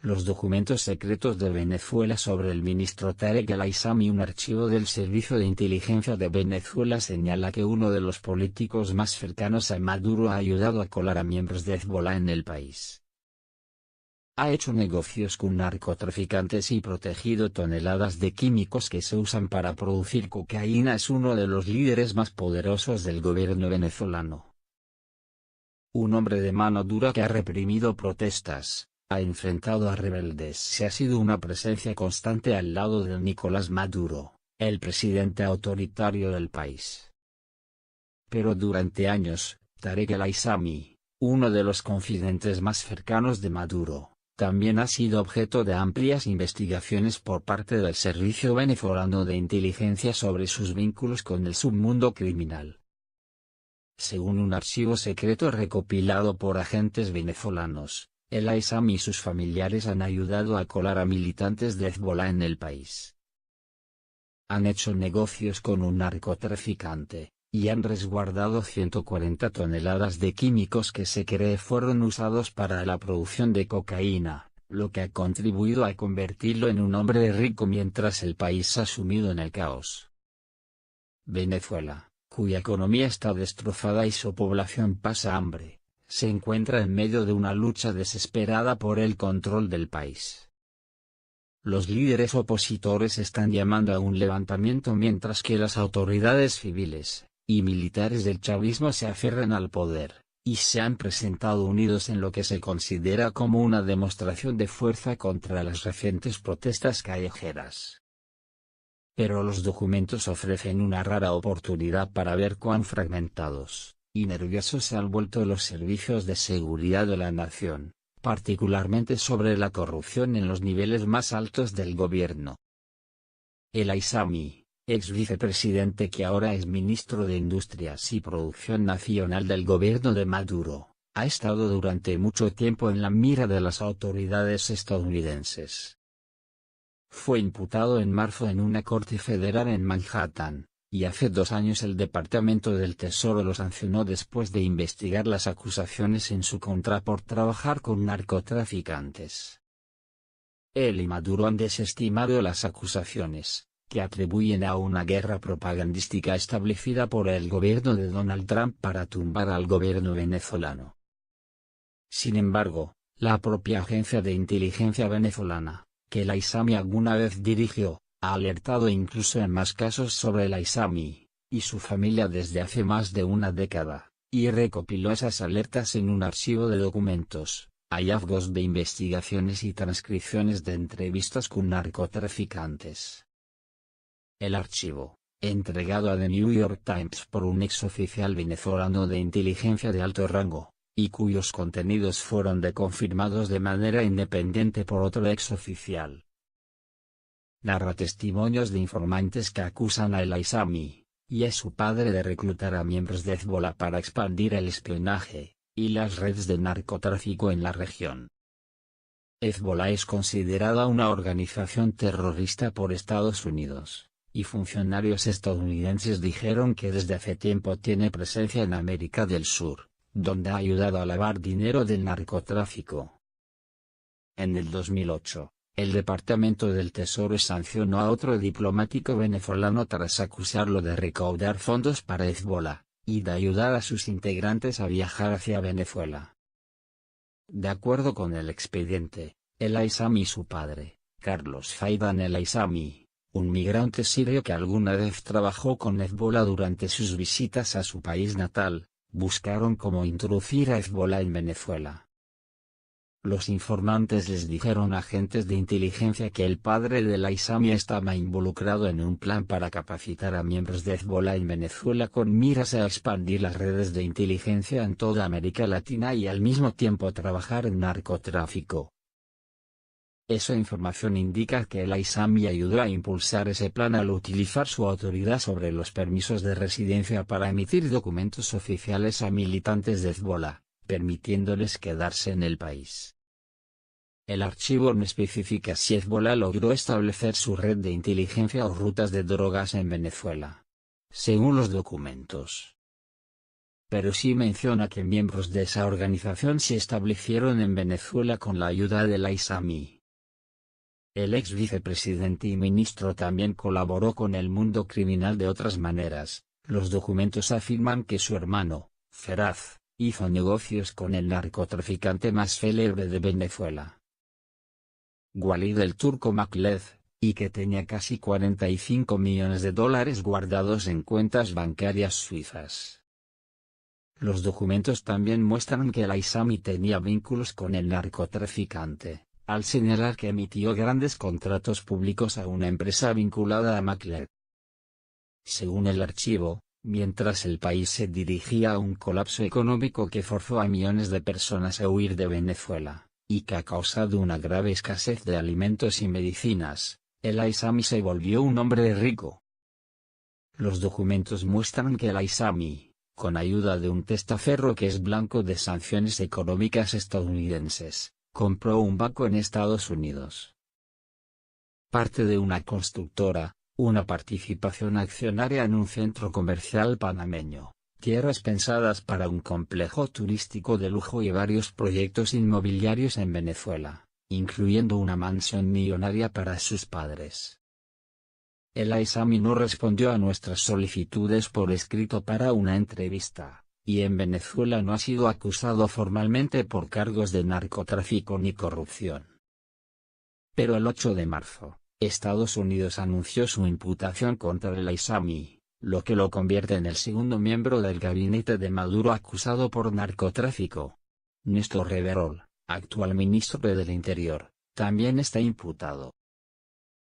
Los documentos secretos de Venezuela sobre el ministro Tarek El Aissami. Un archivo del Servicio de Inteligencia de Venezuela señala que uno de los políticos más cercanos a Maduro ha ayudado a colar a miembros de Hezbollah en el país. Ha hecho negocios con narcotraficantes y protegido toneladas de químicos que se usan para producir cocaína. Es uno de los líderes más poderosos del gobierno venezolano. Un hombre de mano dura que ha reprimido protestas, ha enfrentado a rebeldes y ha sido una presencia constante al lado de Nicolás Maduro, el presidente autoritario del país. Pero durante años, Tarek El Aissami, uno de los confidentes más cercanos de Maduro, también ha sido objeto de amplias investigaciones por parte del Servicio Venezolano de Inteligencia sobre sus vínculos con el submundo criminal. Según un archivo secreto recopilado por agentes venezolanos, El Aissami y sus familiares han ayudado a colar a militantes de Hezbollah en el país. Han hecho negocios con un narcotraficante, y han resguardado 140 toneladas de químicos que se cree fueron usados para la producción de cocaína, lo que ha contribuido a convertirlo en un hombre rico mientras el país ha sumido en el caos. Venezuela, cuya economía está destrozada y su población pasa hambre, se encuentra en medio de una lucha desesperada por el control del país. Los líderes opositores están llamando a un levantamiento mientras que las autoridades civiles y militares del chavismo se aferran al poder, y se han presentado unidos en lo que se considera como una demostración de fuerza contra las recientes protestas callejeras. Pero los documentos ofrecen una rara oportunidad para ver cuán fragmentados y nerviosos se han vuelto los servicios de seguridad de la nación, particularmente sobre la corrupción en los niveles más altos del gobierno. El Aissami, ex vicepresidente que ahora es ministro de Industrias y Producción Nacional del gobierno de Maduro, ha estado durante mucho tiempo en la mira de las autoridades estadounidenses. Fue imputado en marzo en una corte federal en Manhattan, y hace 2 años el Departamento del Tesoro lo sancionó después de investigar las acusaciones en su contra por trabajar con narcotraficantes. Él y Maduro han desestimado las acusaciones, que atribuyen a una guerra propagandística establecida por el gobierno de Donald Trump para tumbar al gobierno venezolano. Sin embargo, la propia agencia de inteligencia venezolana, que el Aissami alguna vez dirigió, ha alertado incluso en más casos sobre el Aissami y su familia desde hace más de una década, y recopiló esas alertas en un archivo de documentos, hallazgos de investigaciones y transcripciones de entrevistas con narcotraficantes. El archivo, entregado a The New York Times por un exoficial venezolano de inteligencia de alto rango, y cuyos contenidos fueron confirmados de manera independiente por otro exoficial, narra testimonios de informantes que acusan a El Aissami y a su padre de reclutar a miembros de Hezbollah para expandir el espionaje y las redes de narcotráfico en la región. Hezbollah es considerada una organización terrorista por Estados Unidos, y funcionarios estadounidenses dijeron que desde hace tiempo tiene presencia en América del Sur, donde ha ayudado a lavar dinero del narcotráfico. En el 2008, el Departamento del Tesoro sancionó a otro diplomático venezolano tras acusarlo de recaudar fondos para Hezbollah, y de ayudar a sus integrantes a viajar hacia Venezuela. De acuerdo con el expediente, El Aissami y su padre, Carlos Faydan El Aissami, un migrante sirio que alguna vez trabajó con Hezbollah durante sus visitas a su país natal, buscaron cómo introducir a Hezbollah en Venezuela. Los informantes les dijeron a agentes de inteligencia que el padre del Aissami estaba involucrado en un plan para capacitar a miembros de Hezbollah en Venezuela con miras a expandir las redes de inteligencia en toda América Latina y al mismo tiempo trabajar en narcotráfico. Esa información indica que el Aissami ayudó a impulsar ese plan al utilizar su autoridad sobre los permisos de residencia para emitir documentos oficiales a militantes de Hezbollah, permitiéndoles quedarse en el país. El archivo no especifica si Hezbollah logró establecer su red de inteligencia o rutas de drogas en Venezuela. Según los documentos, pero sí menciona que miembros de esa organización se establecieron en Venezuela con la ayuda del ISAMI. El ex vicepresidente y ministro también colaboró con el mundo criminal de otras maneras. Los documentos afirman que su hermano, Feraz, hizo negocios con el narcotraficante más célebre de Venezuela, Walid el Turco Maklev, y que tenía casi 45 millones de dólares guardados en cuentas bancarias suizas. Los documentos también muestran que el ISAMI tenía vínculos con el narcotraficante, al señalar que emitió grandes contratos públicos a una empresa vinculada a Maklev. Según el archivo, mientras el país se dirigía a un colapso económico que forzó a millones de personas a huir de Venezuela, y que ha causado una grave escasez de alimentos y medicinas, el ISAMI se volvió un hombre rico. Los documentos muestran que el ISAMI, con ayuda de un testaferro que es blanco de sanciones económicas estadounidenses, compró un banco en Estados Unidos, parte de una constructora, una participación accionaria en un centro comercial panameño, tierras pensadas para un complejo turístico de lujo y varios proyectos inmobiliarios en Venezuela, incluyendo una mansión millonaria para sus padres. El ISAMI no respondió a nuestras solicitudes por escrito para una entrevista, y en Venezuela no ha sido acusado formalmente por cargos de narcotráfico ni corrupción. Pero el 8 de marzo, Estados Unidos anunció su imputación contra el ISAMI, lo que lo convierte en el segundo miembro del gabinete de Maduro acusado por narcotráfico. Néstor Reverol, actual ministro del Interior, también está imputado.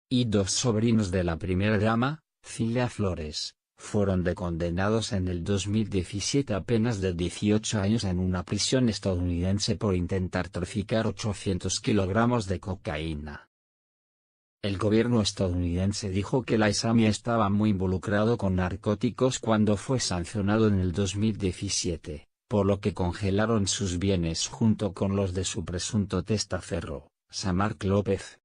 Y dos sobrinos de la primera dama, Cilia Flores, fueron condenados en el 2017 a penas de 18 años en una prisión estadounidense por intentar traficar 800 kilogramos de cocaína. El gobierno estadounidense dijo que el ISAMI estaba muy involucrado con narcóticos cuando fue sancionado en el 2017, por lo que congelaron sus bienes junto con los de su presunto testaferro, Samarc López.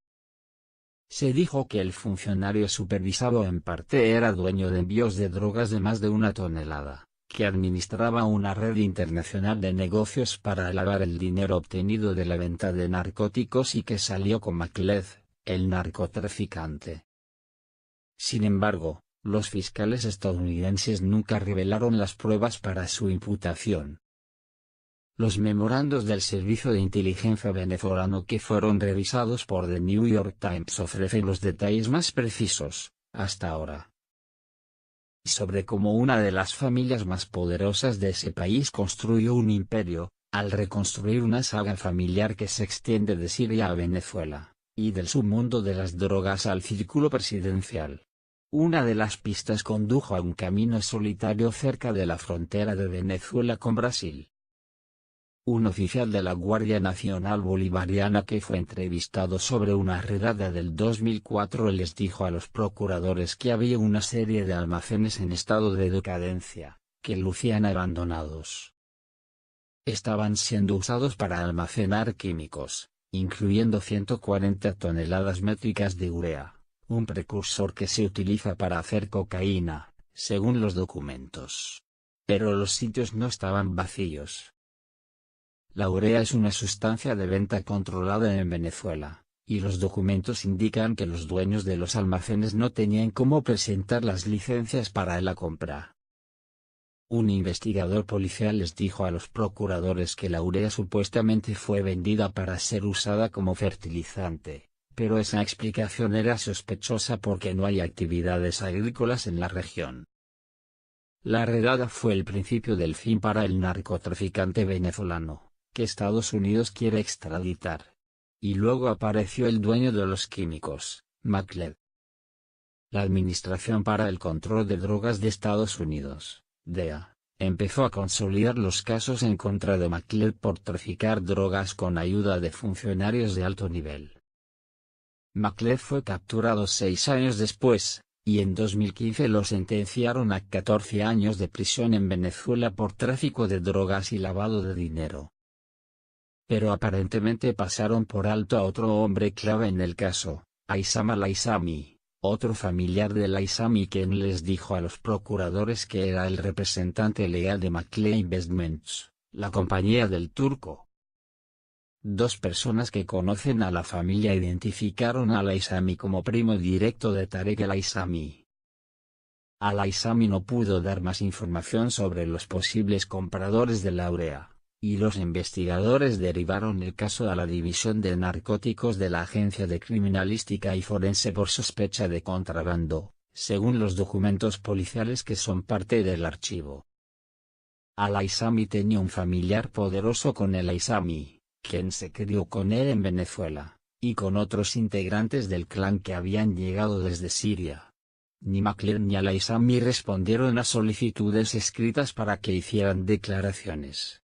Se dijo que el funcionario supervisado en parte era dueño de envíos de drogas de más de 1 tonelada, que administraba una red internacional de negocios para lavar el dinero obtenido de la venta de narcóticos y que salió con Maklev, el narcotraficante. Sin embargo, los fiscales estadounidenses nunca revelaron las pruebas para su imputación. Los memorandos del Servicio de Inteligencia venezolano que fueron revisados por The New York Times ofrecen los detalles más precisos, hasta ahora, sobre cómo una de las familias más poderosas de ese país construyó un imperio, al reconstruir una saga familiar que se extiende de Siria a Venezuela, y del submundo de las drogas al círculo presidencial. Una de las pistas condujo a un camino solitario cerca de la frontera de Venezuela con Brasil. Un oficial de la Guardia Nacional Bolivariana que fue entrevistado sobre una redada del 2004 les dijo a los procuradores que había una serie de almacenes en estado de decadencia, que lucían abandonados. Estaban siendo usados para almacenar químicos, incluyendo 140 toneladas métricas de urea, un precursor que se utiliza para hacer cocaína, según los documentos. Pero los sitios no estaban vacíos. La urea es una sustancia de venta controlada en Venezuela, y los documentos indican que los dueños de los almacenes no tenían cómo presentar las licencias para la compra. Un investigador policial les dijo a los procuradores que la urea supuestamente fue vendida para ser usada como fertilizante, pero esa explicación era sospechosa porque no hay actividades agrícolas en la región. La redada fue el principio del fin para el narcotraficante venezolano, que Estados Unidos quiere extraditar. Y luego apareció el dueño de los químicos, Maklev. La Administración para el Control de Drogas de Estados Unidos, DEA, empezó a consolidar los casos en contra de Maklev por traficar drogas con ayuda de funcionarios de alto nivel. Maklev fue capturado 6 años después, y en 2015 lo sentenciaron a 14 años de prisión en Venezuela por tráfico de drogas y lavado de dinero. Pero aparentemente pasaron por alto a otro hombre clave en el caso, Aissam al-Aissami, otro familiar del Aissami, quien les dijo a los procuradores que era el representante legal de Macleay Investments, la compañía del turco. Dos personas que conocen a la familia identificaron al Aissami como primo directo de Tarek El Aissami. Al Aissami no pudo dar más información sobre los posibles compradores de la urea, y los investigadores derivaron el caso a la División de Narcóticos de la Agencia de Criminalística y Forense por sospecha de contrabando, según los documentos policiales que son parte del archivo. Al Aissami tenía un familiar poderoso con el Aissami, quien se crió con él en Venezuela, y con otros integrantes del clan que habían llegado desde Siria. Ni Macleay ni al Aissami respondieron a solicitudes escritas para que hicieran declaraciones.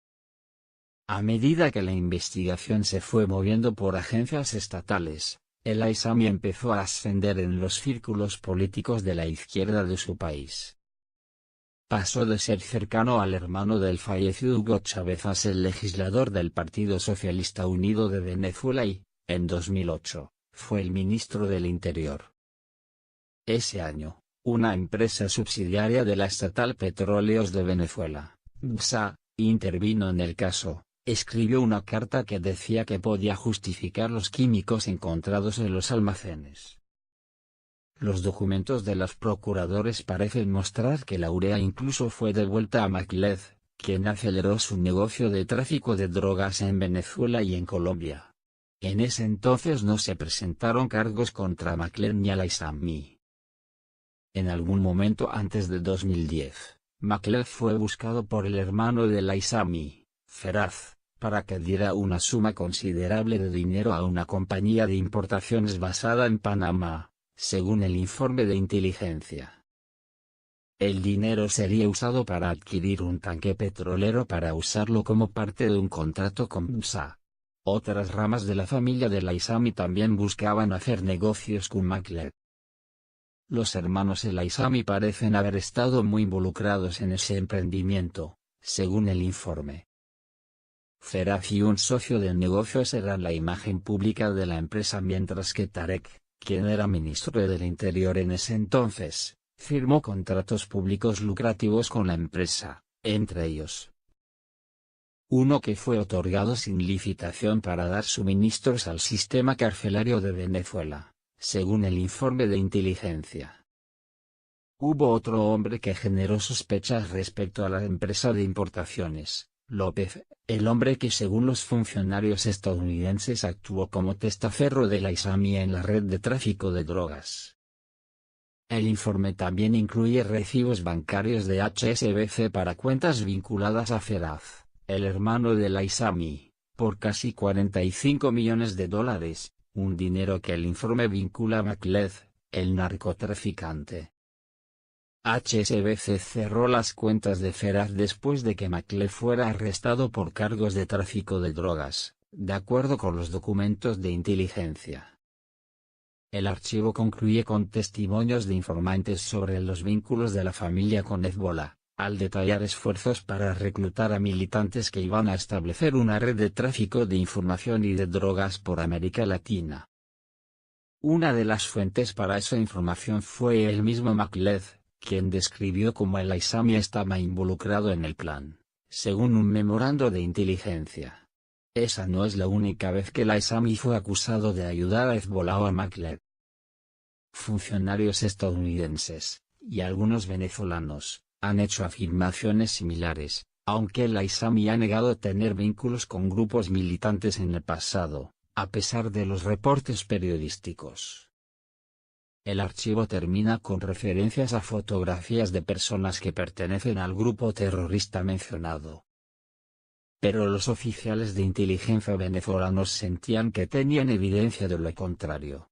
A medida que la investigación se fue moviendo por agencias estatales, el Aissami empezó a ascender en los círculos políticos de la izquierda de su país. Pasó de ser cercano al hermano del fallecido Hugo Chávez a ser legislador del Partido Socialista Unido de Venezuela y, en 2008, fue el ministro del Interior. Ese año, una empresa subsidiaria de la estatal Petróleos de Venezuela, BSA, intervino en el caso. Escribió una carta que decía que podía justificar los químicos encontrados en los almacenes. Los documentos de los procuradores parecen mostrar que la urea incluso fue devuelta a Macleay, quien aceleró su negocio de tráfico de drogas en Venezuela y en Colombia. En ese entonces no se presentaron cargos contra Macleay ni al Aissami. En algún momento antes de 2010, Macleay fue buscado por el hermano del Aissami, Feraz, para que diera una suma considerable de dinero a una compañía de importaciones basada en Panamá, según el informe de inteligencia. El dinero sería usado para adquirir un tanque petrolero para usarlo como parte de un contrato con BSA. Otras ramas de la familia del Aissami también buscaban hacer negocios con Macleay. Los hermanos El Aissami parecen haber estado muy involucrados en ese emprendimiento, según el informe. Feraz y un socio del negocio eran la imagen pública de la empresa, mientras que Tarek, quien era ministro del Interior en ese entonces, firmó contratos públicos lucrativos con la empresa, entre ellos uno que fue otorgado sin licitación para dar suministros al sistema carcelario de Venezuela, según el informe de inteligencia. Hubo otro hombre que generó sospechas respecto a la empresa de importaciones, López, el hombre que según los funcionarios estadounidenses actuó como testaferro del Aissami en la red de tráfico de drogas. El informe también incluye recibos bancarios de HSBC para cuentas vinculadas a Feraz, el hermano del Aissami, por casi $45 millones, un dinero que el informe vincula a Macleay, el narcotraficante. HSBC cerró las cuentas de Feraz después de que Macleay fuera arrestado por cargos de tráfico de drogas, de acuerdo con los documentos de inteligencia. El archivo concluye con testimonios de informantes sobre los vínculos de la familia con Hezbollah, al detallar esfuerzos para reclutar a militantes que iban a establecer una red de tráfico de información y de drogas por América Latina. Una de las fuentes para esa información fue el mismo Macleay, quien describió cómo el Aissami estaba involucrado en el plan, según un memorando de inteligencia. Esa no es la única vez que el Aissami fue acusado de ayudar a Hezbollah o a Macleay. Funcionarios estadounidenses, y algunos venezolanos, han hecho afirmaciones similares, aunque el Aissami ha negado tener vínculos con grupos militantes en el pasado, a pesar de los reportes periodísticos. El archivo termina con referencias a fotografías de personas que pertenecen al grupo terrorista mencionado. Pero los oficiales de inteligencia venezolanos sentían que tenían evidencia de lo contrario.